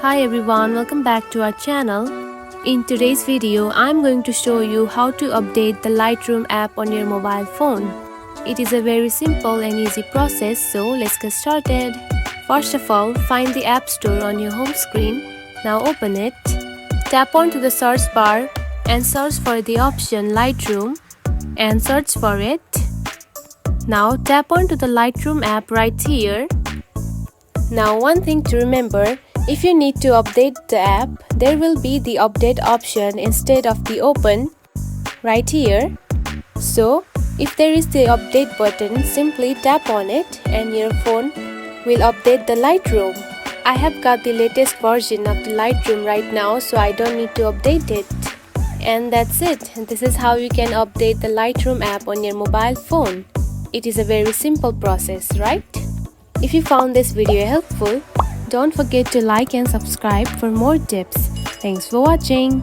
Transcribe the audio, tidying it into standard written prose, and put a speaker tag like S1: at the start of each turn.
S1: Hi everyone, welcome back to our channel. In today's video, I'm going to show you how to update the Lightroom app on your mobile phone. It is a very simple and easy process, so let's get started. First of all, find the App Store on your home screen. Now open it. Tap onto the search bar and search for the option Lightroom and search for it. Now tap onto the Lightroom app right here. Now one thing to remember, if you need to update the app, there will be the update option instead of the open right here. So if there is the update button, simply tap on it and your phone will update the Lightroom. I have got the latest version of the Lightroom right now, so I don't need to update it. And that's it. This is how you can update the Lightroom app on your mobile phone. It is a very simple process, right? If you found this video helpful, don't forget to like and subscribe for more tips. Thanks for watching.